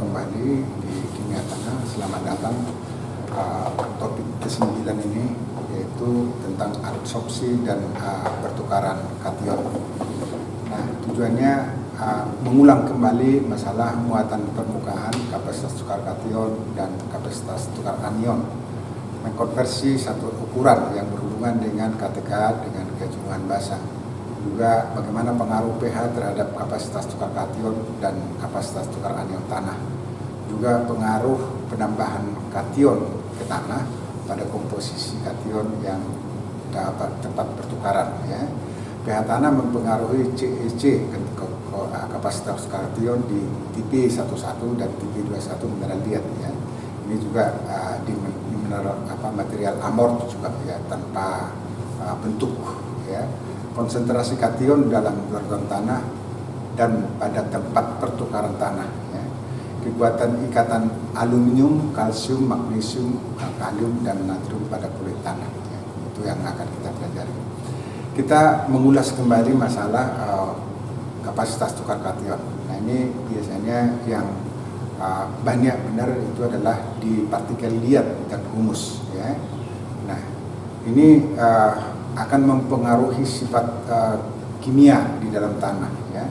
kembali di Kimia Tanah. Selamat datang. Topik ke-9 ini yaitu tentang absorpsi dan pertukaran kation. Nah, tujuannya mengulang kembali masalah muatan permukaan, kapasitas tukar kation dan kapasitas tukar anion, mengkonversi satu ukuran yang berhubungan dengan KTK dengan kejenuhan basa. Juga bagaimana pengaruh pH terhadap kapasitas tukar kation dan kapasitas tukar anion tanah. Juga pengaruh penambahan kation ke tanah pada komposisi kation yang dapat tempat pertukaran. Ya. pH tanah mempengaruhi CEC, kapasitas tukar kation di TP11 dan TP21 mineral liat. Ya. Ini juga di mineral material amort juga ya, tanpa bentuk. Ya. Konsentrasi kation dalam lorong tanah dan pada tempat pertukaran tanah. Ya. Kekuatan ikatan aluminium, kalsium, magnesium, kalium, dan natrium pada kulit tanah. Ya. Itu yang akan kita pelajari. Kita mengulas kembali masalah kapasitas tukar kation. Nah, ini biasanya yang banyak benar itu adalah di partikel liat dan humus. Ya. Nah, ini akan mempengaruhi sifat kimia di dalam tanah. Ya.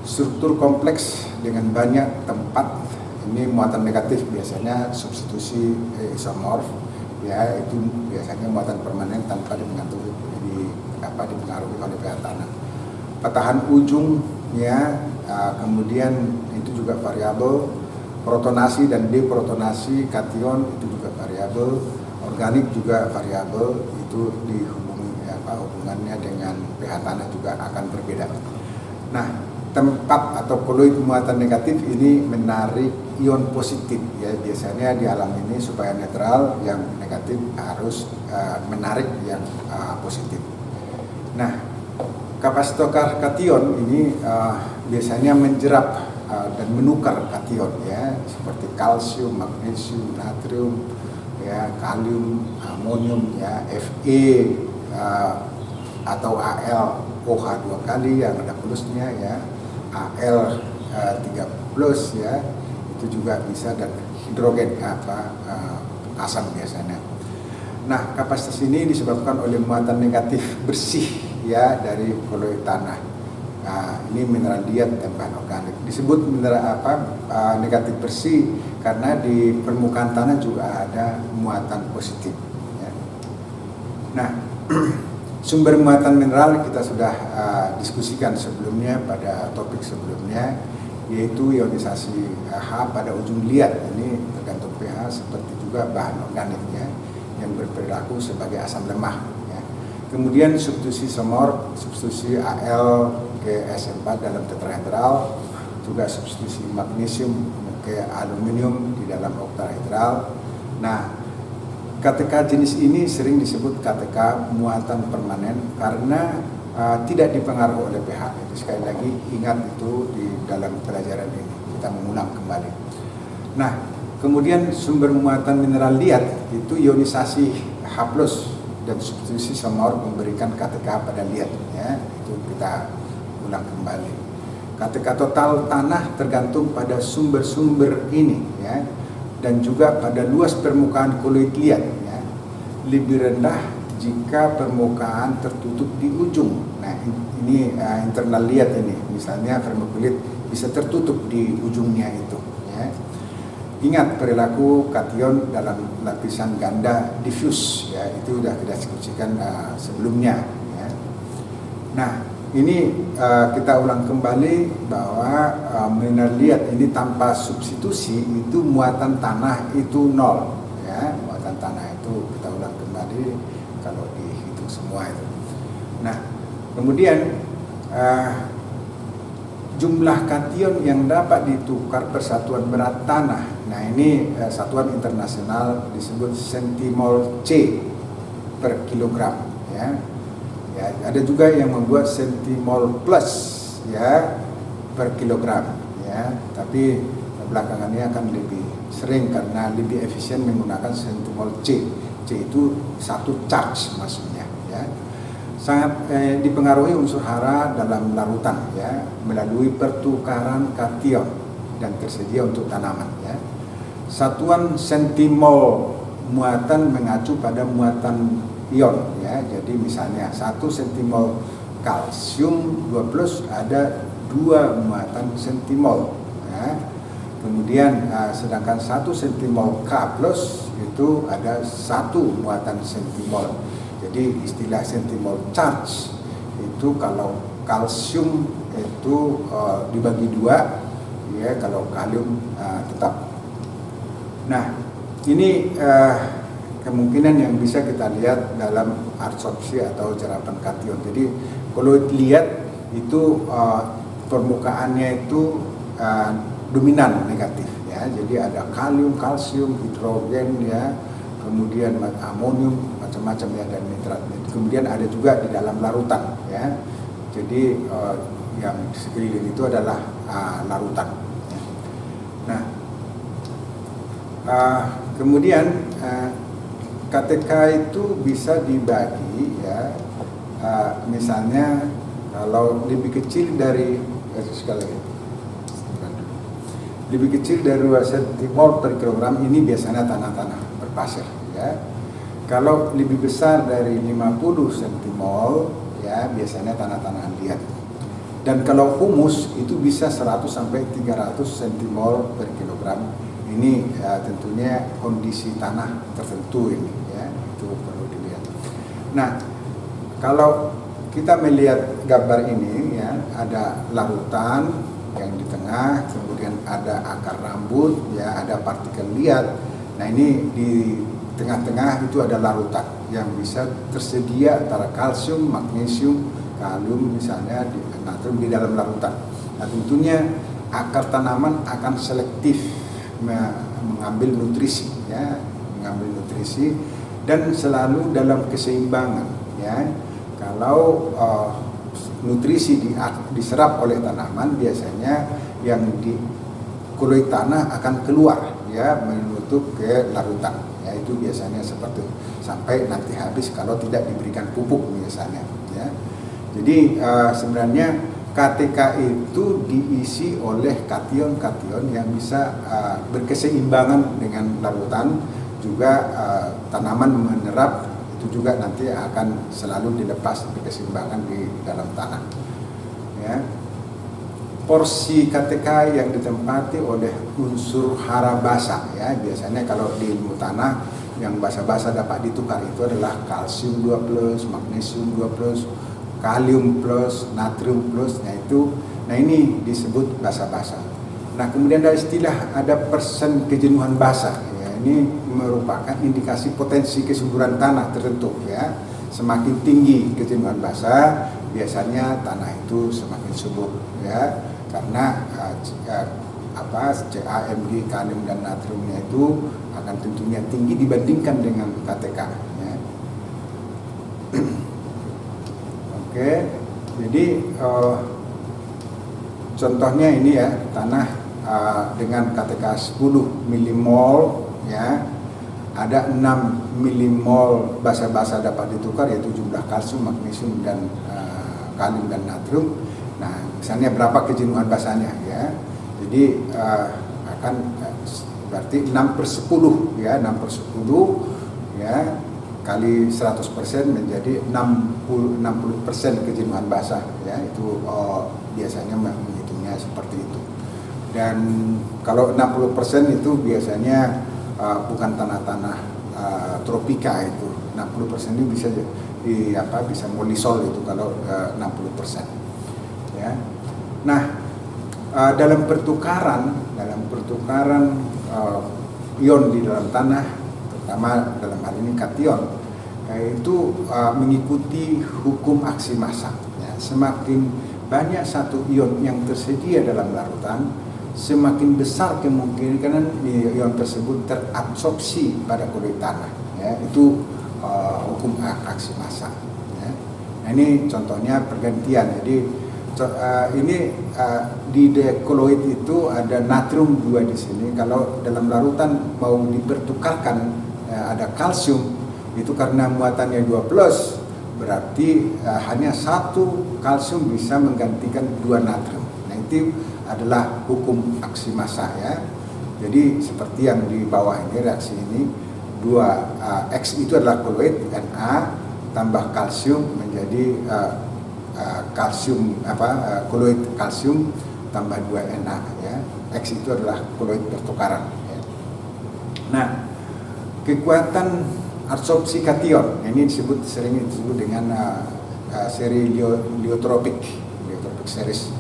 Struktur kompleks dengan banyak tempat, ini muatan negatif biasanya substitusi isomorf, ya itu biasanya muatan permanen tanpa dipengaruhi oleh pH tanah. Patahan ujung, ya kemudian itu juga variabel. Protonasi dan deprotonasi kation itu juga variabel. Organik juga variabel, itu hubungannya dengan pH tanah juga akan berbeda. Nah, tempat atau koloid muatan negatif ini menarik ion positif. Ya, biasanya di alam ini supaya netral, yang negatif harus menarik yang positif. Nah, kapasitas tukar kation ini biasanya menjerap dan menukar kation, ya seperti kalsium, magnesium, natrium, ya kalium, amonium, ya Fe atau Al OH 2 kali yang ada plusnya, ya Al 3 plus, ya itu juga bisa, dan hidrogen asam biasanya. Nah, kapasitas ini disebabkan oleh muatan negatif bersih, ya dari koloid tanah. Nah, ini mineral liat dan bahan organik. Disebut mineral negatif bersih karena di permukaan tanah juga ada muatan positif. Ya. Nah, sumber muatan mineral kita sudah diskusikan sebelumnya pada topik sebelumnya, yaitu ionisasi H pada ujung liat. Ini tergantung pH, seperti juga bahan organiknya yang berperilaku sebagai asam lemah. Ya. Kemudian substitusi somor, substitusi Al ke S4 dalam tetrahedral, juga substitusi magnesium ke aluminium di dalam oktahedral. Nah, KTK jenis ini sering disebut KTK muatan permanen karena tidak dipengaruhi oleh pH. Jadi sekali lagi ingat itu di dalam pelajaran ini, kita mengulang kembali. Nah, kemudian sumber muatan mineral liat itu ionisasi H+ dan substitusi somor memberikan KTK pada liat. Ya, itu kita ulang kembali. KTK total tanah tergantung pada sumber-sumber ini, ya, dan juga pada luas permukaan koloid liat. Ya. Lebih rendah jika permukaan tertutup di ujung. Nah, ini internal liat ini, misalnya vermiculit bisa tertutup di ujungnya itu. Ya. Ingat perilaku kation dalam lapisan ganda diffuse, ya itu sudah kita diskusikan sebelumnya. Ya. Nah, ini kita ulang kembali bahwa mineral liat ini tanpa substitusi itu muatan tanah itu 0. Ya, muatan tanah itu kita ulang kembali kalau dihitung semua itu. Nah, kemudian jumlah kation yang dapat ditukar persatuan berat tanah. Nah, ini satuan internasional disebut sentimol C per kilogram. Ya. Ya, ada juga yang membuat sentimol plus, ya per kilogram. Ya, tapi belakangan ini akan lebih sering karena lebih efisien menggunakan sentimol C. C itu satu charge maksudnya. Ya. Sangat dipengaruhi unsur hara dalam larutan, ya melalui pertukaran kation. dan tersedia untuk tanaman ya. Satuan sentimol muatan mengacu pada muatan ion ya. Jadi misalnya 1 sentimol kalsium 2+ ada 2 muatan sentimol ya. Kemudian sedangkan 1 sentimol K+ itu ada 1 muatan sentimol. Jadi istilah sentimol charge itu kalau kalsium itu dibagi 2 ya, kalau kalium tetap. Nah, ini kemungkinan yang bisa kita lihat dalam adsorpsi atau jerapan kation. Jadi kalau lihat itu permukaannya itu dominan negatif ya. Jadi ada kalium, kalsium, hidrogen ya, kemudian amonium macam-macam ya, dan nitrat. Kemudian ada juga di dalam larutan ya. Jadi yang sekeliling itu adalah larutan. Nah, kemudian KTK itu bisa dibagi ya, misalnya kalau lebih kecil dari lebih kecil dari 2 sentimol per kilogram, ini biasanya tanah-tanah berpasir ya. Kalau lebih besar dari 50 sentimol ya, biasanya tanah-tanah liat. Dan kalau humus itu bisa 100 sampai 300 sentimol per kilogram. Ini tentunya kondisi tanah tertentu ini ya, itu perlu dilihat. Nah, kalau kita melihat gambar ini ya, ada larutan yang di tengah, kemudian ada akar rambut ya, ada partikel liat. Nah, ini di tengah-tengah itu ada larutan yang bisa tersedia antara kalsium, magnesium, kalium misalnya, di natrium di dalam larutan. Nah, tentunya akar tanaman akan selektif mengambil nutrisi ya, mengambil nutrisi dan selalu dalam keseimbangan ya. Kalau nutrisi diserap oleh tanaman, biasanya yang di kulit tanah akan keluar ya, menutup ke larutan ya, itu biasanya seperti sampai nanti habis kalau tidak diberikan pupuk misalnya ya. Jadi sebenarnya KTK itu diisi oleh kation-kation yang bisa berkeseimbangan dengan larutan, juga tanaman menyerap, itu juga nanti akan selalu dilepas berkeseimbangan di dalam tanah ya. Porsi KTK yang ditempati oleh unsur hara basa ya, biasanya kalau di ilmu tanah yang basa-basa dapat ditukar itu adalah kalsium 2+, magnesium 2+, kalium plus, natrium plus. Nah ini disebut basa-basa. Nah, kemudian ada istilah, ada persen kejenuhan basa ya. Ini merupakan indikasi potensi kesuburan tanah tertentu ya. Semakin tinggi kejenuhan basa, biasanya tanah itu semakin subur ya, karena CAMD, kalium dan natriumnya itu akan tentunya tinggi dibandingkan dengan KTK ya. Oke, jadi contohnya ini ya, tanah dengan KTK 10 milimol ya, ada 6 milimol basa-basa dapat ditukar, yaitu jumlah kalsium, magnesium dan kalium dan natrium. Nah, misalnya berapa kejenuhan basanya ya, jadi akan berarti 6/10 ya, 6/10 ya, kali 100% menjadi 60% kejenuhan basah ya, itu biasanya menghitungnya seperti itu. Dan kalau 60% itu biasanya bukan tanah-tanah tropika, itu 60% ini bisa molisol itu kalau 60% ya. Nah, dalam pertukaran ion di dalam tanah, terutama dalam hal ini kation, itu mengikuti hukum aksi massa ya. Semakin banyak satu ion yang tersedia dalam larutan, semakin besar kemungkinan ion tersebut terabsorpsi pada kulit tanah ya. Itu hukum aksi massa ya. Nah, ini contohnya pergantian. Jadi di dekoloid itu ada natrium 2 di sini. Kalau dalam larutan mau dipertukarkan ada kalsium, itu karena muatannya 2+, berarti hanya 1 kalsium bisa menggantikan 2 natrium. Nah, itu adalah hukum aksi massa ya. Jadi seperti yang di bawah ini, reaksi ini X itu adalah koloid Na tambah kalsium menjadi koloid kalsium tambah 2 Na ya. X itu adalah koloid pertukaran ya. Nah, kekuatan absorpsi kation ini sering disebut dengan seri liotropik series.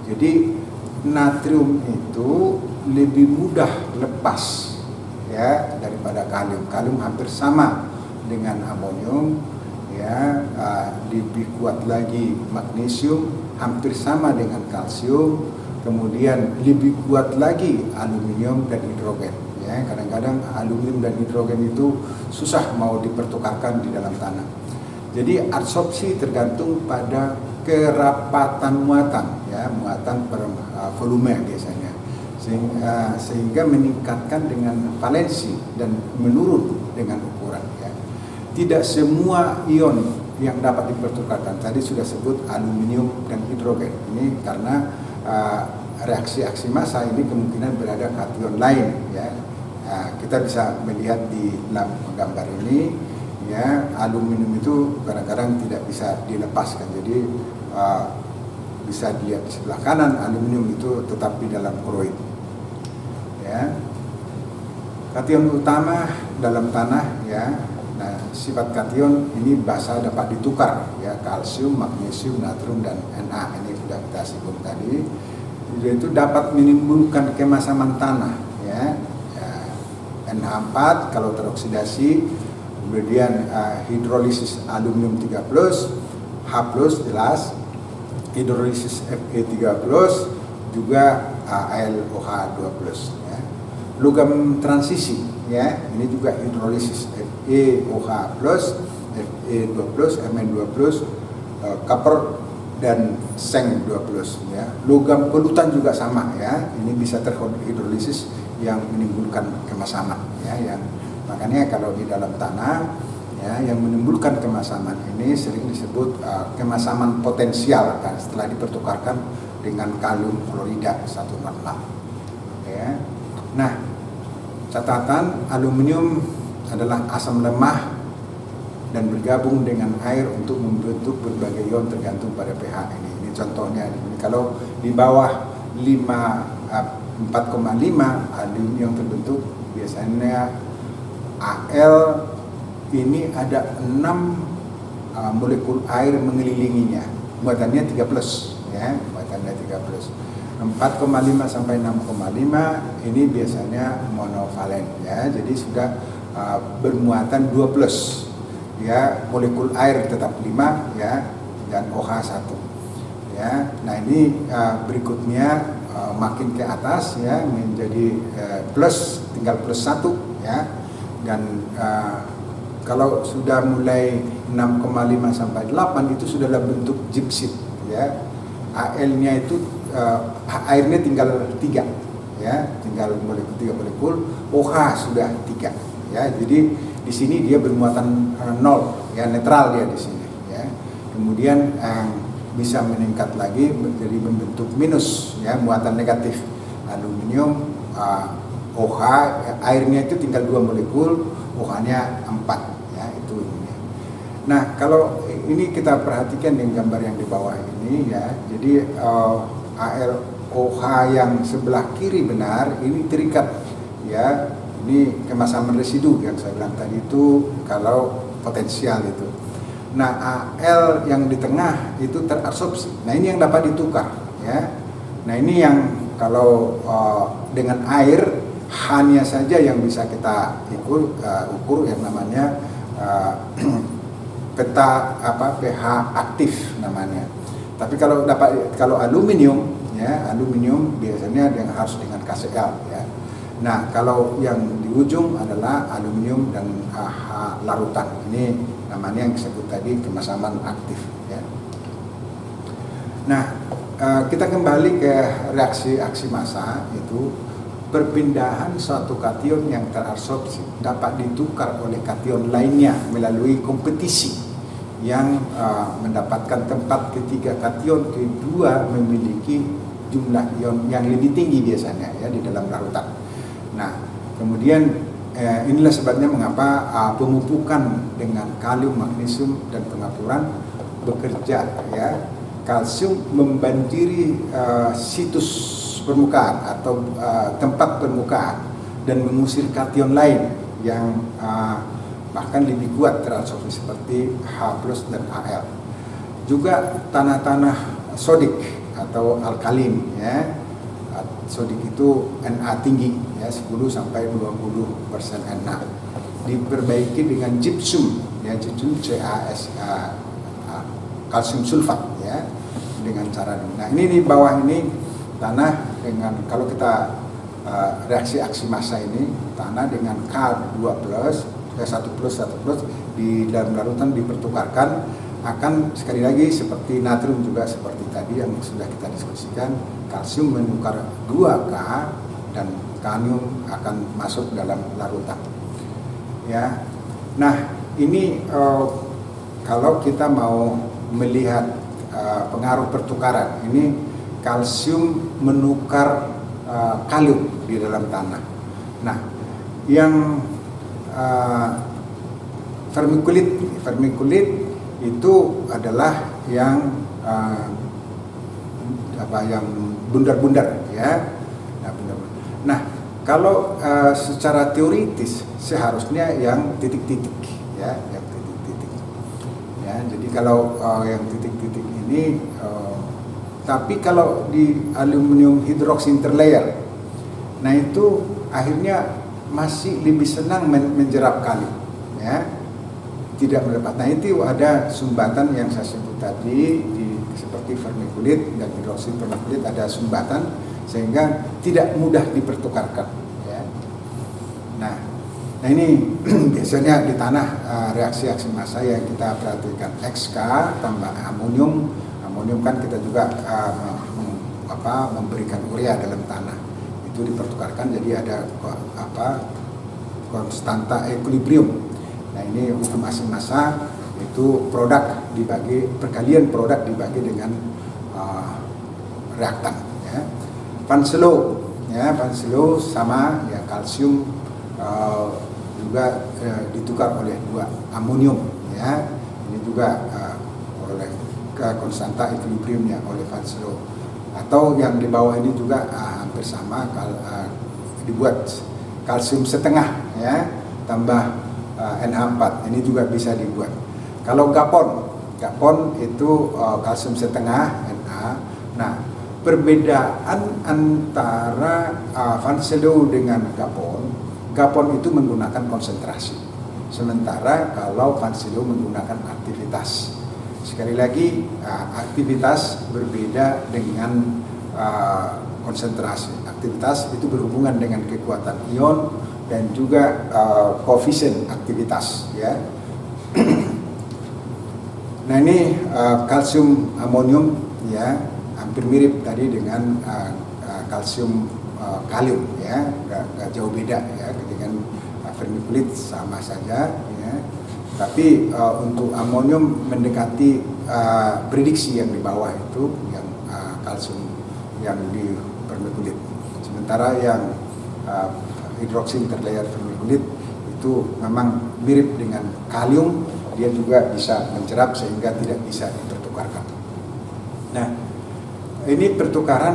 Jadi natrium itu lebih mudah lepas ya daripada kalium. Kalium hampir sama dengan amonium ya, lebih kuat lagi magnesium, hampir sama dengan kalsium, kemudian lebih kuat lagi aluminium dan hidrogen ya. Kadang-kadang aluminium dan hidrogen itu susah mau dipertukarkan di dalam tanah. Jadi absorpsi tergantung pada kerapatan muatan ya, muatan per volume biasanya, sehingga meningkatkan dengan valensi dan menurun dengan ukuran ya. Tidak semua ion yang dapat dipertukarkan, tadi sudah sebut aluminium dan hidrogen ini karena reaksi aksi massa ini kemungkinan berada kation lain ya. Kita bisa melihat di dalam gambar ini ya, aluminium itu kadang-kadang tidak bisa dilepaskan, jadi bisa dilihat di sebelah kanan aluminium itu tetap di dalam koloid ya. Kation utama dalam tanah ya. Nah, sifat kation ini basa dapat ditukar ya, kalsium, magnesium, natrium dan Na ini sudah kita singgung tadi. Itu dapat menimbulkan kemasaman tanah ya. NH4 kalau teroksidasi, kemudian hidrolisis aluminium 3+, H+ jelas, hidrolisis Fe3+, juga AlOH 2+. Ya. Logam transisi, ya, ini juga hidrolisis FeOH+, Fe2+, Mn2+, copper dan seng 2+. Ya. Logam polutan juga sama, ya, ini bisa terhidrolisis yang menimbulkan kemasaman, ya, yang makanya kalau di dalam tanah ya, yang menimbulkan kemasaman ini sering disebut kemasaman potensial kan, setelah dipertukarkan dengan kalium klorida 146 ya. Nah, catatan aluminium adalah asam lemah dan bergabung dengan air untuk membentuk berbagai ion tergantung pada pH ini. Ini contohnya ini, kalau di bawah 4,5 aluminium yang terbentuk biasanya Al ini ada 6 molekul air mengelilinginya, muatannya 3+, ya, muatannya 3+. 4,5 sampai 6,5 ini biasanya monovalen, ya, jadi sudah bermuatan 2+, ya, molekul air tetap 5, ya, dan OH 1, ya. Nah ini berikutnya makin ke atas ya, menjadi plus, tinggal +1 ya, dan kalau sudah mulai 6,5 sampai 8 itu sudah dalam bentuk gypsum ya. Al-nya itu airnya tinggal 3 ya, tinggal molekul 3 molekul, OH sudah 3 ya. Jadi di sini dia bermuatan 0 ya, netral dia di sini ya. Kemudian bisa meningkat lagi menjadi membentuk minus ya, muatan negatif aluminium, OH, airnya itu tinggal 2 molekul, OH-nya 4 ya, itu ini. Nah, kalau ini kita perhatikan dengan gambar yang di bawah ini ya, jadi AlOH yang sebelah kiri benar ini terikat ya, ini kemasaman residu yang saya bilang tadi itu kalau potensial itu. Nah, Al yang di tengah itu terabsorpsi. Nah, ini yang dapat ditukar ya. Nah, ini yang kalau dengan air H-nya saja yang bisa kita ukur yang namanya pH aktif namanya. Tapi kalau aluminium ya, aluminium biasanya yang harus dengan KCl ya. Nah, kalau yang di ujung adalah aluminium dan larutan. Ini namanya yang disebut tadi kemasaman aktif ya. Nah, kita kembali ke reaksi aksi massa itu, perpindahan suatu kation yang terabsorpsi dapat ditukar oleh kation lainnya melalui kompetisi yang mendapatkan tempat ketiga kation kedua memiliki jumlah ion yang lebih tinggi biasanya ya di dalam larutan. Nah, kemudian inilah sebabnya mengapa pemupukan dengan kalium, magnesium dan pengapuran bekerja ya. Kalsium membanjiri situs permukaan atau tempat permukaan dan mengusir kation lain yang bahkan lebih kuat teradsorpsi seperti H+ dan Al. Juga tanah-tanah sodik atau alkalin ya. Sodik itu Na tinggi ya 10 sampai 20% Na. Diperbaiki dengan gypsum ya, gypsum CaS kalsium sulfat ya dengan cara. Nah, ini di bawah ini tanah dengan kalau kita reaksi aksi massa ini tanah dengan K2+, 1+, di dalam larutan dipertukarkan akan sekali lagi seperti natrium juga seperti tadi yang sudah kita diskusikan, kalsium menukar 2K dan kalium akan masuk dalam larutan. Ya. Nah, ini kalau kita mau melihat pengaruh pertukaran, ini kalsium menukar kalium di dalam tanah. Nah, yang vermiculit itu adalah yang yang bundar-bundar ya. Nah, kalau secara teoritis seharusnya yang titik-titik ya, yang titik-titik. Ya, jadi kalau yang titik-titik ini tapi kalau di aluminium hidroksi interlayer, nah itu akhirnya masih lebih senang menjerap kalium ya. Tidak melepas. Nah, itu ada sumbatan yang saya sebut tadi seperti vermiculit dan hidroksi vermiculit, ada sumbatan sehingga tidak mudah dipertukarkan ya. Nah ini biasanya di tanah reaksi aksi massa yang kita perhatikan XK tambah amonium kan kita juga memberikan urea dalam tanah itu dipertukarkan jadi ada konstanta equilibrium. Nah, ini hukum aksi massa itu produk dibagi, perkalian produk dibagi dengan reaktan ya. Van Slow sama ya, kalsium juga ditukar oleh 2 amonium ya. Ini juga oleh konstanta equilibriumnya oleh Van Slow. Atau yang di bawah ini juga hampir sama dibuat kalsium setengah ya tambah NH4, ini juga bisa dibuat. Kalau gapon itu kalsium setengah Na. Nah, perbedaan antara Van Slow dengan gapon itu menggunakan konsentrasi. Sementara kalau Van Slow menggunakan aktivitas. Sekali lagi, aktivitas berbeda dengan konsentrasi. Aktivitas itu berhubungan dengan kekuatan ion dan juga koefisien aktivitas ya. Nah, ini kalsium amonium ya, hampir mirip tadi dengan kalsium kalium ya, gak jauh beda ya, dengan vermiculit sama saja ya. Tapi untuk amonium mendekati prediksi yang di bawah itu yang kalsium yang di vermiculit. Sementara yang hidroksi interlayer vermiculit itu memang mirip dengan kalium, dia juga bisa mencerap sehingga tidak bisa dipertukarkan. Nah, ini pertukaran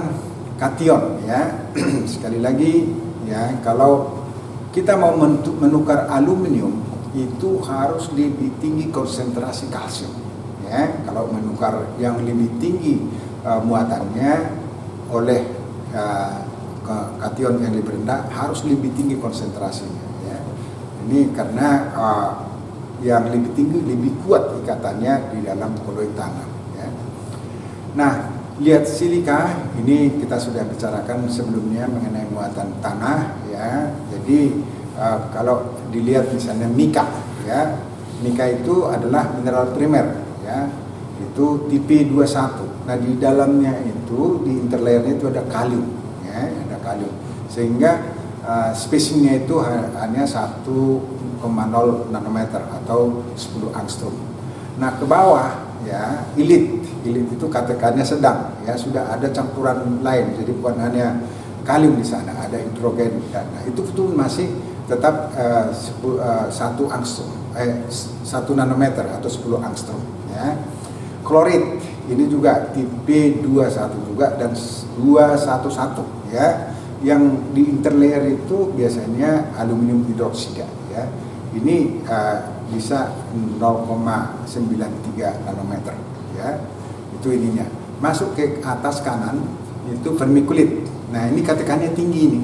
kation ya. Sekali lagi ya, kalau kita mau menukar aluminium itu harus lebih tinggi konsentrasi kalsium ya. Kalau menukar yang lebih tinggi muatannya oleh kation yang lebih rendah harus lebih tinggi konsentrasinya ya. Ini karena yang lebih tinggi lebih kuat ikatannya di dalam koloid tanah ya. Nah, lihat silika ini kita sudah bicarakan sebelumnya mengenai muatan tanah ya. Jadi kalau dilihat misalnya mika ya, mika itu adalah mineral primer ya, itu tipe 21. Nah, di dalamnya itu di interlayernya itu ada kalium ya, ada kalium sehingga spesimennya itu hanya 1,0 nanometer atau 10 angstrom. Nah, ke bawah ya ilit itu KTK-nya sedang, ya sudah ada campuran lain, jadi bukan hanya kalium di sana, ada hidrogen dan itu masih tetap 1 angstrom, 1 nanometer atau 10 angstrom, ya. Klorid ini juga tipe 21 juga dan 211, ya. Yang di interlayer itu biasanya aluminium hidroksida, ya. Ini bisa 0,93 nanometer, ya. Itu ininya. Masuk ke atas kanan itu vermiculit. Nah, ini KTK-nya tinggi nih.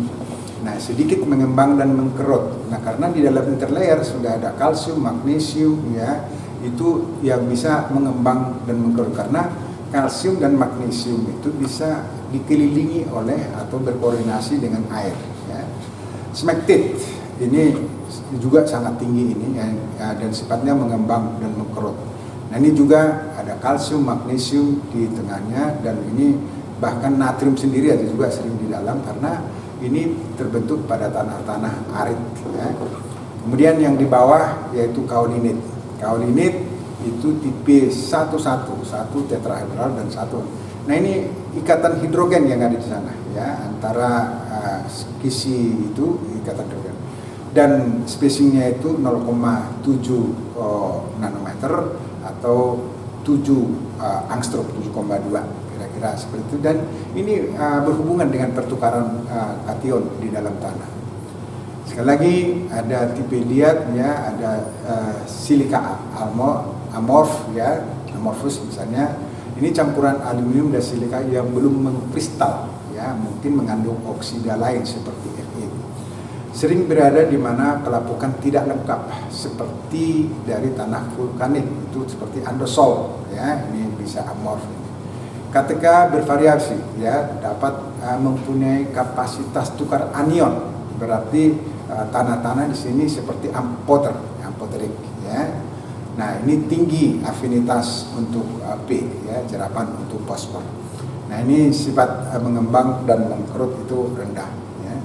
Nah, sedikit mengembang dan mengkerut. Nah, karena di dalam interlayer sudah ada kalsium, magnesium, ya, itu yang bisa mengembang dan mengkerut karena kalsium dan magnesium itu bisa dikelilingi oleh atau berkoordinasi dengan air, ya. Smectite ini juga sangat tinggi ini, ya, dan sifatnya mengembang dan mengkerut. Nah, ini juga ada kalsium, magnesium di tengahnya dan ini bahkan natrium sendiri ada juga sering di dalam karena ini terbentuk pada tanah-tanah arid, ya. Kemudian yang di bawah yaitu kaolinit. Kaolinit itu tipe 11, 1 tetrahedral dan 1. Nah, ini ikatan hidrogen yang ada di sana, ya, antara kisi itu ikatan hidrogen. Dan spacingnya itu 0,7 nanometer atau 7 angstrom, 7,2 kira-kira seperti itu. Dan ini berhubungan dengan pertukaran kation di dalam tanah. Sekali lagi ada tipe liat, ya, ada silika amorf, ya, amorphous misalnya. Ini campuran aluminium dan silika yang belum mengkristal, ya, mungkin mengandung oksida lain seperti Fe. Sering berada di mana pelapukan tidak lengkap seperti dari tanah vulkanik itu seperti andosol, ya, ini bisa amorf. KTK bervariasi, ya, dapat mempunyai kapasitas tukar anion, berarti tanah-tanah di sini seperti amfoterik, ya. Nah, ini tinggi afinitas untuk P, ya, jerapan untuk fosfor. Nah, ini sifat mengembang dan mengkerut itu rendah, ya.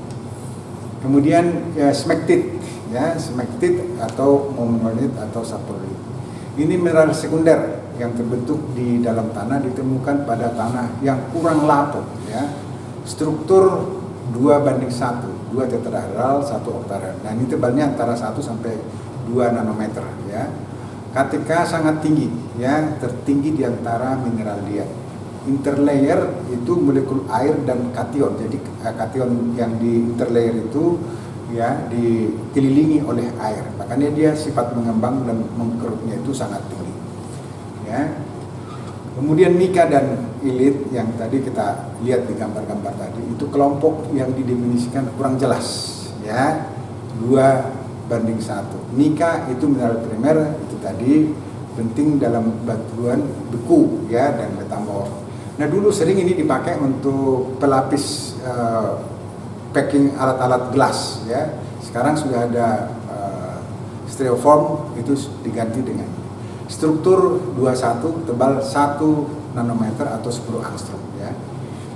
Kemudian smectite, ya, smectite atau monolith atau saprolite. Ini mineral sekunder yang terbentuk di dalam tanah, ditemukan pada tanah yang kurang lapuk, ya. Struktur 2:1, 2 tetrahedral, 1 oktahedral. Nah, ini tebalnya antara 1 sampai 2 nanometer, ya. KTK sangat tinggi, ya, tertinggi di antara mineral liat. Interlayer itu molekul air dan kation. Jadi kation yang di interlayer itu, ya, dikelilingi oleh air. Makanya dia sifat mengembang dan mengkerutnya itu sangat tinggi, ya. Kemudian mika dan ilit yang tadi kita lihat di gambar-gambar tadi itu kelompok yang didefinisikan kurang jelas, ya, 2:1. Mika itu mineral primer, itu tadi penting dalam batuan beku, ya, dan metamorf. Nah, dulu sering ini dipakai untuk pelapis packing alat-alat gelas, ya. Sekarang sudah ada styrofoam, itu diganti dengan struktur 21, tebal 1 nanometer atau 10 angstrom, ya.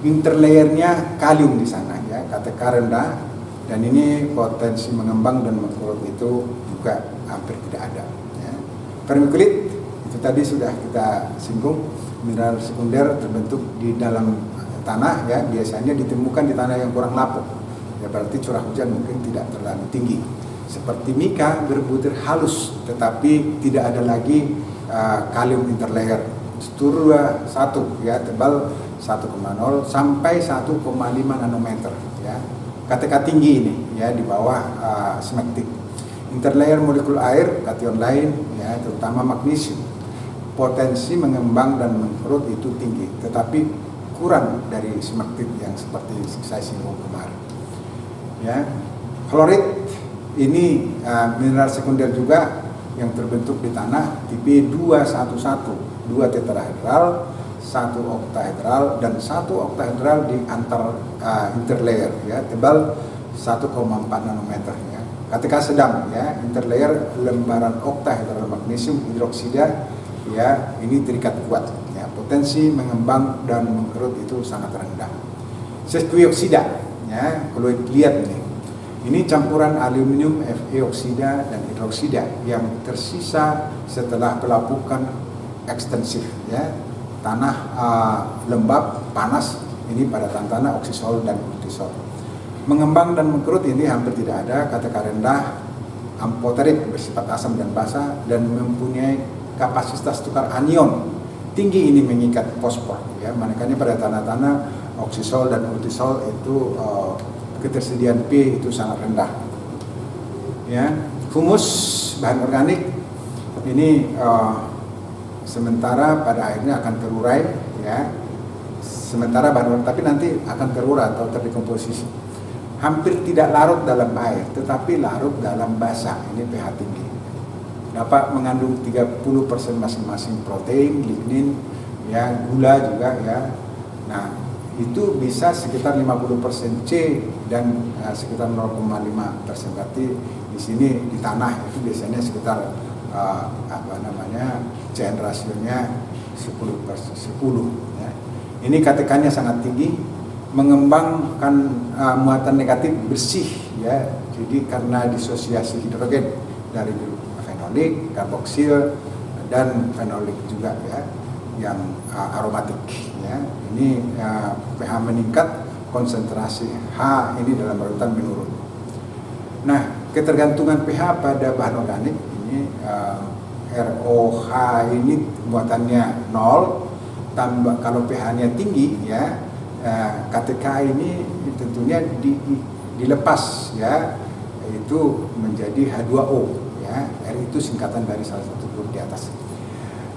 Interlayernya kalium di sana, ya, KTK rendah, dan ini potensi mengembang dan mengkerut itu juga hampir tidak ada, ya. Vermiculit itu tadi sudah kita singgung, mineral sekunder terbentuk di dalam tanah, ya, biasanya ditemukan di tanah yang kurang lapuk, ya, berarti curah hujan mungkin tidak terlalu tinggi. Seperti mika berbutir halus, tetapi tidak ada lagi kalium interlayer. Struktur 1, ya, tebal 1,0 sampai 1,5 nanometer, ya. KTK tinggi ini, ya, di bawah smectite. Interlayer molekul air, kation lain, ya, terutama magnesium. Potensi mengembang dan mengkerut itu tinggi, tetapi kurang dari smectite yang seperti saya singgung kemarin, ya. Klorid ini mineral sekunder juga yang terbentuk di tanah tipe 211, 2 tetrahedral, 1 oktahedral dan 1 oktahedral di antar interlayer, ya, tebal 1,4 nanometer, ya. KTK sedang, ya, interlayer lembaran oktahedral magnesium hidroksida, ya, ini terikat kuat, ya. Potensi mengembang dan mengkerut itu sangat rendah. Sesquioksida, ya, kalau lihat ini campuran aluminium, Fe oksida dan hidroksida yang tersisa setelah pelapukan ekstensif ya, tanah lembab panas ini pada tanah oksisol dan kortisol. Mengembang dan mengkerut ini hampir tidak ada, KTK rendah, amphoteric bersifat asam dan basa dan mempunyai kapasitas tukar anion tinggi, ini mengikat fosfor ya. Makanya pada tanah-tanah oksisol dan kortisol itu ketersediaan P itu sangat rendah ya. Humus bahan organik ini sementara pada akhirnya akan terurai ya, sementara bahan, tapi nanti akan terurai atau terdekomposisi. Hampir tidak larut dalam air, tetapi larut dalam basa. Ini pH tinggi. Dapat mengandung 30% masing-masing protein, lignin, ya, gula juga ya. Nah, itu bisa sekitar 50% C dan sekitar 0,5%. Berarti di sini di tanah itu biasanya sekitar CN rasionya 10/10 ya. Ini KTK-nya sangat tinggi, mengembangkan muatan negatif bersih ya. Jadi karena disosiasi hidrogen dari fenolik, karboksil dan fenolik juga ya, yang aromatik ya. Ini pH meningkat, konsentrasi H ini dalam larutan menurun. Nah, ketergantungan pH pada bahan organik ini ROH ini muatannya 0, tambah kalau pH-nya tinggi ya, KTK ini tentunya dilepas ya, itu menjadi H2O ya. R itu singkatan dari salah satu huruf di atas.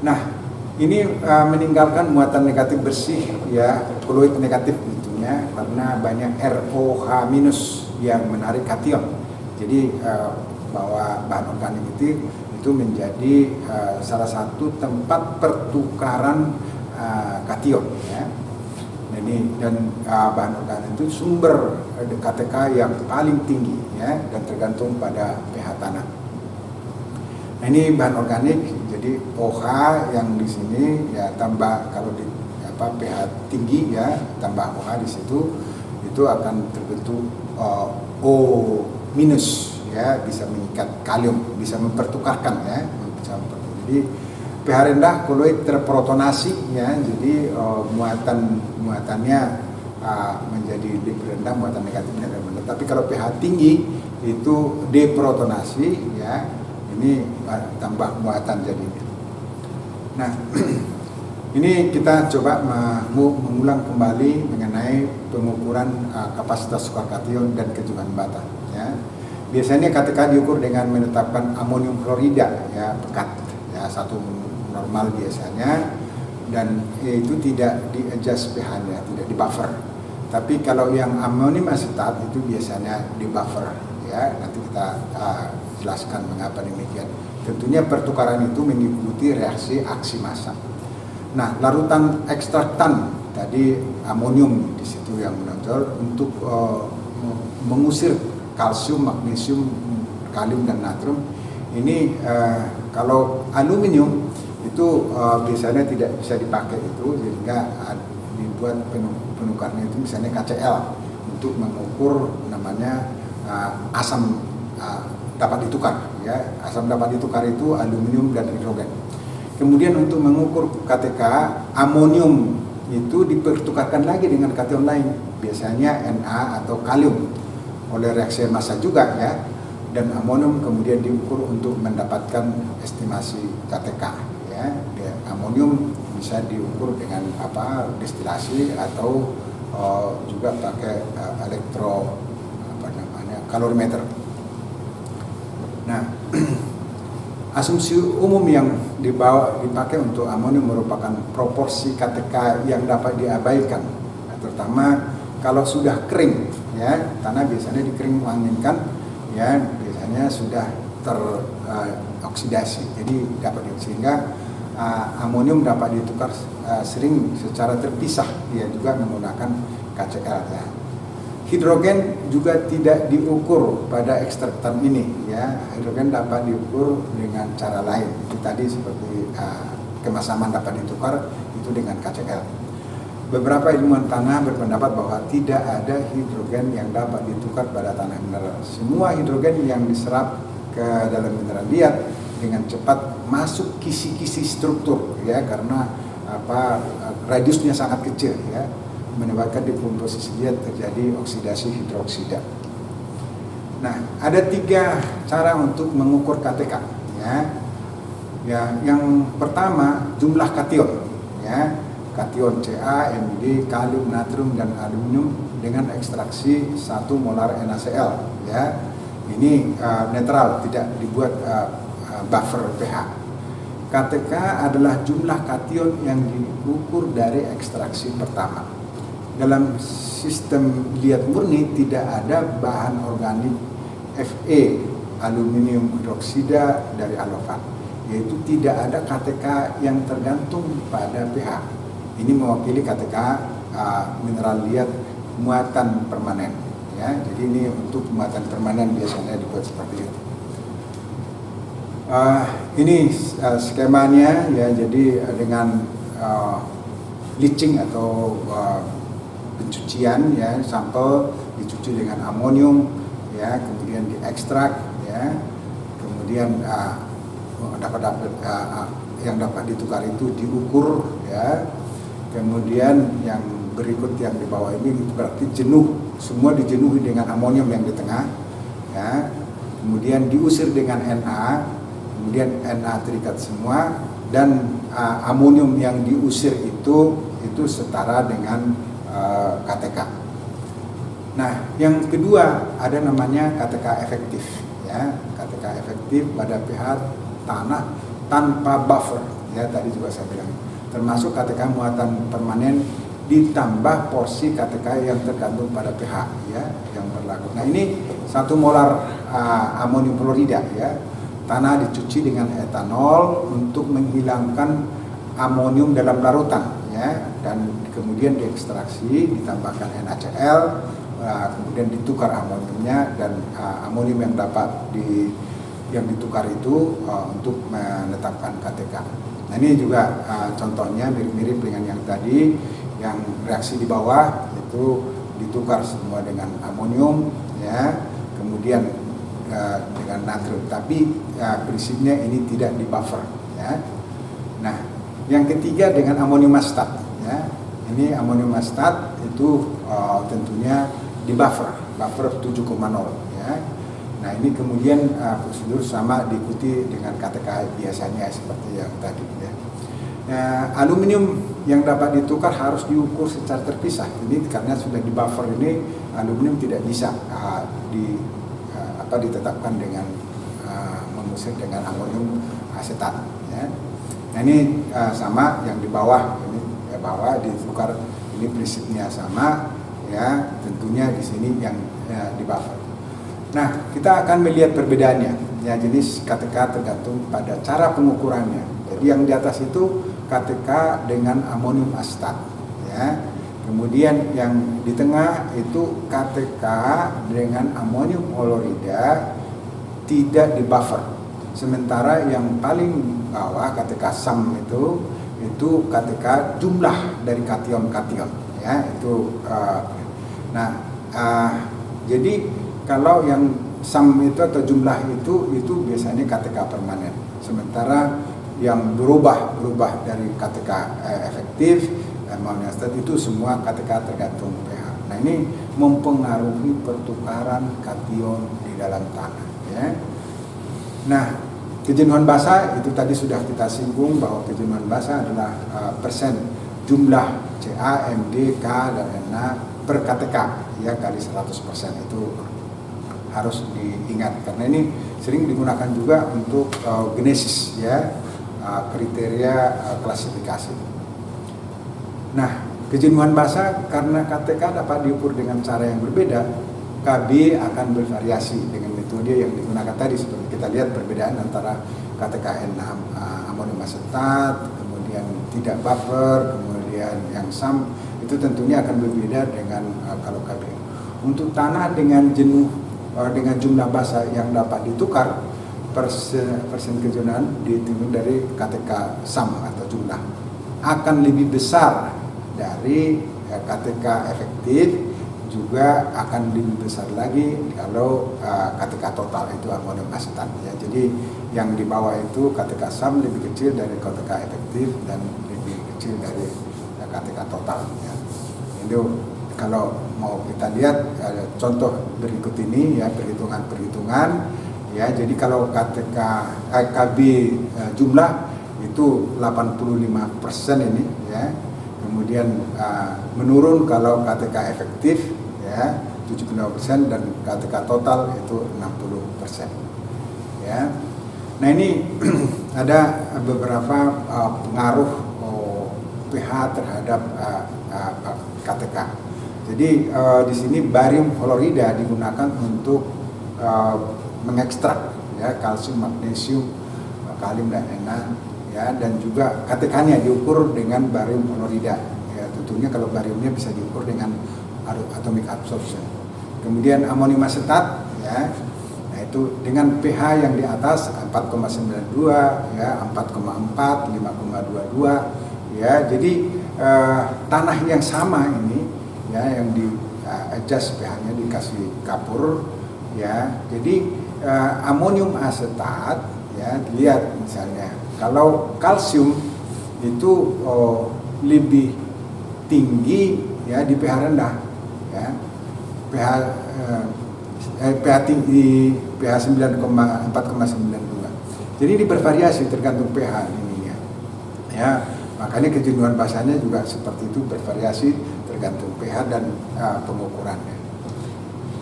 Nah, ini meninggalkan muatan negatif bersih ya, koloid negatif tentunya karena banyak ROH minus yang menarik kation. Jadi bahwa bahan organik itu menjadi salah satu tempat pertukaran kation ya. Dan bahan organik itu sumber KTK yang paling tinggi ya, dan tergantung pada pH tanah. Nah, ini bahan organik, jadi OH yang di sini ya tambah, kalau di pH tinggi ya tambah OH di situ, itu akan terbentuk O minus ya, bisa mengikat kalium, bisa mempertukarkan ya, jadi pH rendah koloid terprotonasi ya, jadi muatannya menjadi lebih rendah, muatan negatifnya lebih rendah. Tapi kalau pH tinggi itu deprotonasi ya, ini tambah muatan jadi. Nah, ini kita coba mengulang kembali mengenai pengukuran kapasitas sukar kation dan kejenuhan bata ya. Biasanya KTK diukur dengan menetapkan amonium klorida ya, pekat ya, satu normal biasanya, dan itu tidak di-adjust pH-nya, tidak di-buffer. Tapi kalau yang amonium asetat itu biasanya di-buffer ya. Nanti kita jelaskan mengapa demikian. Tentunya pertukaran itu mengikuti reaksi aksi massa. Nah, larutan ekstraktan tadi amonium di situ yang menonjol untuk mengusir kalsium, magnesium, kalium dan natrium. Ini kalau aluminium itu biasanya tidak bisa dipakai itu, sehingga dibuat penukarnya itu misalnya KCl untuk mengukur namanya asam dapat ditukar ya. Asam dapat ditukar itu aluminium dan hidrogen. Kemudian untuk mengukur KTK, amonium itu dipertukarkan lagi dengan kation lain, biasanya Na atau kalium, oleh reaksi massa juga ya. Dan amonium kemudian diukur untuk mendapatkan estimasi KTK ya. Amonium bisa diukur dengan destilasi atau juga pakai kalorimeter. Nah, asumsi umum yang dipakai untuk amonium merupakan proporsi KTK yang dapat diabaikan, nah, terutama kalau sudah kering ya, tanah biasanya dikering anginkan ya, biasanya sudah teroksidasi, jadi dapat sehingga amonium dapat ditukar sering secara terpisah, dia juga menggunakan KCl ya. Hidrogen juga tidak diukur pada ekstraktan ini ya. Hidrogen dapat diukur dengan cara lain. Itu tadi seperti kemasaman dapat ditukar itu dengan KCl. Beberapa ilmuwan tanah berpendapat bahwa tidak ada hidrogen yang dapat ditukar pada tanah mineral. Semua hidrogen yang diserap ke dalam mineral liat dengan cepat masuk kisi-kisi struktur ya, karena radiusnya sangat kecil ya, menyebabkan dekomposisi dia terjadi oksidasi hidroksida. Nah, ada 3 cara untuk mengukur KTK ya. Yang pertama jumlah kation ya, kation Ca, Md, kalium, natrium dan aluminium dengan ekstraksi 1 molar NaCl ya. Ini netral, tidak dibuat buffer pH. KTK adalah jumlah kation yang diukur dari ekstraksi pertama. Dalam sistem liat murni tidak ada bahan organik Fe, aluminium hidroksida dari alofat, yaitu tidak ada KTK yang tergantung pada pH. Ini mewakili KTK mineral liat muatan permanen ya. Jadi ini untuk muatan permanen biasanya dibuat seperti itu. Ini skemanya ya, jadi dengan leaching atau pencucian ya, sampel dicuci dengan amonium ya, kemudian diekstrak ya, kemudian yang dapat ditukar itu diukur ya, kemudian yang berikut yang di bawah ini itu berarti jenuh, semua dijenuhi dengan amonium yang di tengah ya, kemudian diusir dengan Na, kemudian Na terikat semua, dan amonium yang diusir itu setara dengan KTK. Nah, yang kedua ada namanya KTK efektif ya. KTK efektif pada pH tanah tanpa buffer ya, tadi juga saya bilang, termasuk KTK muatan permanen ditambah porsi KTK yang tergantung pada pH ya yang berlaku. Nah, ini 1 molar amonium klorida ya. Tanah dicuci dengan etanol untuk menghilangkan amonium dalam larutan ya, dan kemudian diekstraksi, ditambahkan NaCl, kemudian ditukar amoniumnya, dan amonium yang ditukar itu untuk menetapkan KTK. Nah, ini juga contohnya mirip-mirip dengan yang tadi, yang reaksi di bawah itu ditukar semua dengan amonium ya, kemudian dengan natrium, tapi prinsipnya ini tidak di buffer ya. Nah, yang ketiga dengan amonium asetat ya. Ini amonium asetat itu tentunya di buffer 7,0 ya. Nah, ini kemudian prosedur sama diikuti dengan KTK biasanya seperti yang tadi ya. Nah, aluminium yang dapat ditukar harus diukur secara terpisah. Ini karena sudah di buffer ini, aluminium tidak bisa ditetapkan dengan mengusir dengan amonium asetat ya. Nah, ini sama yang di bawah, ini bawah ditukar, ini prinsipnya sama ya, tentunya di sini yang di buffer. Nah, kita akan melihat perbedaannya ya, jenis KTK tergantung pada cara pengukurannya. Jadi yang di atas itu KTK dengan amonium asetat ya. Kemudian yang di tengah itu KTK dengan amonium klorida tidak di buffer. Sementara yang paling bawah KTK SAM itu KTK jumlah dari kation-kation ya, itu jadi kalau yang SAM itu atau jumlah itu biasanya KTK permanen. Sementara yang berubah dari KTK efektif amonium asetat itu semua KTK tergantung pH. Nah, ini mempengaruhi pertukaran kation di dalam tanah ya. Nah, kejenuhan basa itu tadi sudah kita singgung bahwa kejenuhan basa adalah persen jumlah Ca, Md, K dan Na per KTK ya kali 100%. Itu harus diingat karena ini sering digunakan juga untuk genesis ya, kriteria klasifikasi. Nah, kejenuhan basa karena KTK dapat diukur dengan cara yang berbeda, KB akan bervariasi dengan metode yang digunakan tadi. Seperti kita lihat perbedaan antara KTK N6 amonium asetat, kemudian tidak buffer, kemudian yang SAM, itu tentunya akan berbeda dengan kalau KB. Untuk tanah dengan jumlah basa yang dapat ditukar, persen kejenuhan dihitung dari KTK SAM atau jumlah akan lebih besar dari KTK efektif juga akan lebih besar lagi kalau KTK total itu amonium asetat ya. Jadi yang di bawah itu KTK SAM lebih kecil dari KTK efektif dan lebih kecil dari KTK total ya. Itu kalau mau kita lihat contoh berikut ini ya, perhitungan ya. Jadi kalau KTK KB jumlah itu 85% ini ya. Kemudian menurun kalau KTK efektif ya 75% dan KTK total itu 60% ya. Nah ini ada beberapa pengaruh pH terhadap KTK. Jadi di sini barium fluorida digunakan untuk mengekstrak ya kalsium, magnesium, kalium dan Na ya, dan juga KTK-nya diukur dengan barium fluorida ya. Tentunya kalau bariumnya bisa diukur dengan atomic absorption. Kemudian amonium asetat ya, nah itu dengan pH yang di atas 4,92 ya, 4,4, 5,22 ya. Jadi tanah yang sama ini ya, yang di adjust pH-nya dikasih kapur ya. Jadi amonium asetat ya, lihat misalnya kalau kalsium itu lebih tinggi ya di pH rendah ya, pH tinggi pH 4,92. Jadi ini bervariasi tergantung pH ini ya. Makanya kejenuhan basahnya juga seperti itu, bervariasi tergantung pH dan pengukurannya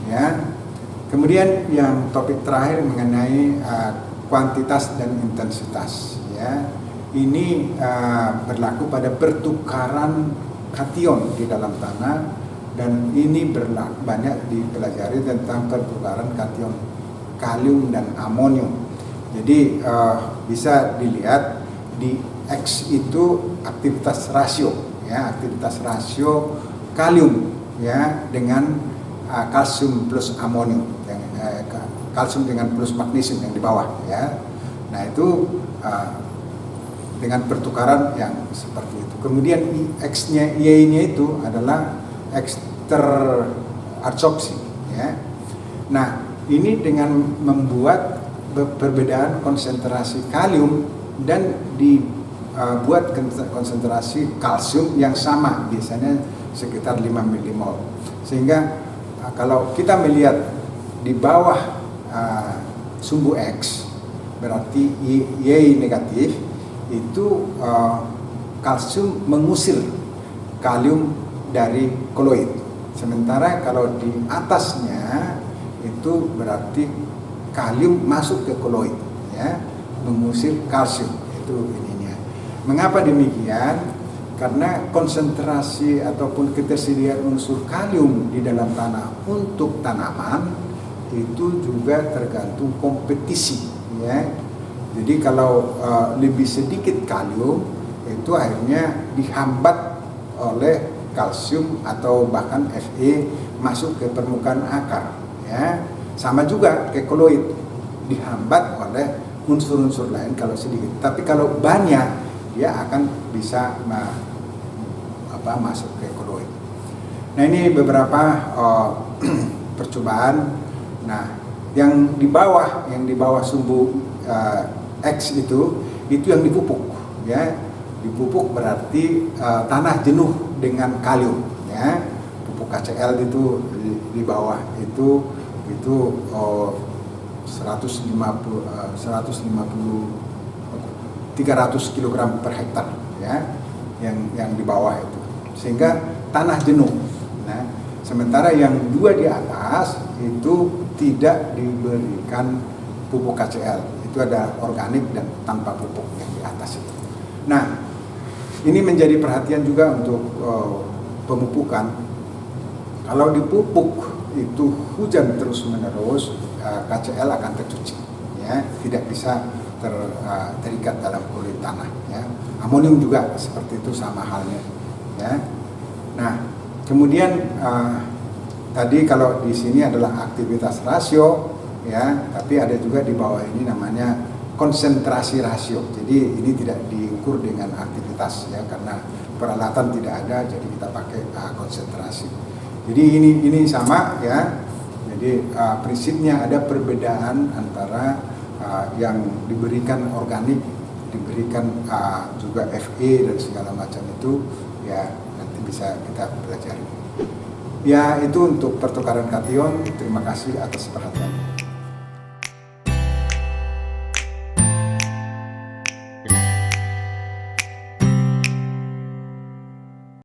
ya. Kemudian yang topik terakhir mengenai kuantitas dan intensitas ya. Ini berlaku pada pertukaran kation di dalam tanah, dan ini banyak dipelajari tentang pertukaran kation kalium dan amonium. Jadi bisa dilihat di X itu aktivitas rasio ya, aktivitas rasio kalium ya dengan kalsium plus amonium, kalsium dengan plus magnesium yang di bawah ya. Nah itu dengan pertukaran yang seperti itu. Kemudian X-nya, Y-nya itu adalah X teradsorpsi ya. Nah ini dengan membuat perbedaan konsentrasi kalium dan dibuat konsentrasi kalsium yang sama, biasanya sekitar 5 mmol. Sehingga kalau kita melihat di bawah sumbu X berarti Y negatif, itu kalsium mengusir kalium dari koloid. Sementara kalau di atasnya itu berarti kalium masuk ke koloid ya, mengusir kalsium. Itu ininya. Mengapa demikian? Karena konsentrasi ataupun ketersediaan unsur kalium di dalam tanah untuk tanaman itu juga tergantung kompetisi ya. Jadi kalau lebih sedikit kalium itu akhirnya dihambat oleh kalsium atau bahkan Fe masuk ke permukaan akar ya. Sama juga ke koloid, dihambat oleh unsur-unsur lain kalau sedikit. Tapi kalau banyak dia akan bisa masuk ke koloid. Nah ini beberapa percobaan. Nah yang di bawah sumbu X itu yang dipupuk ya. Dipupuk berarti tanah jenuh dengan kalium ya. Pupuk KCl itu di bawah itu 300 kg per hektar ya, yang di bawah itu, sehingga tanah jenuh. Nah, sementara yang dua di atas itu tidak diberikan pupuk KCl, itu ada organik dan tanpa pupuk yang di atas itu. Nah, ini menjadi perhatian juga untuk pemupukan. Kalau dipupuk itu hujan terus menerus, KCl akan tercuci ya, tidak bisa terikat dalam kulit tanah ya. Amonium juga seperti itu, sama halnya ya. Nah kemudian tadi kalau di sini adalah aktivitas rasio ya, tapi ada juga di bawah ini namanya konsentrasi rasio. Jadi ini tidak diukur dengan aktivitas ya, karena peralatan tidak ada, jadi kita pakai konsentrasi Jadi ini sama ya. Jadi prinsipnya ada perbedaan antara yang diberikan organik, diberikan juga Fe dan segala macam itu ya, nanti bisa kita pelajari. Ya, itu untuk pertukaran kation. Terima kasih atas perhatian.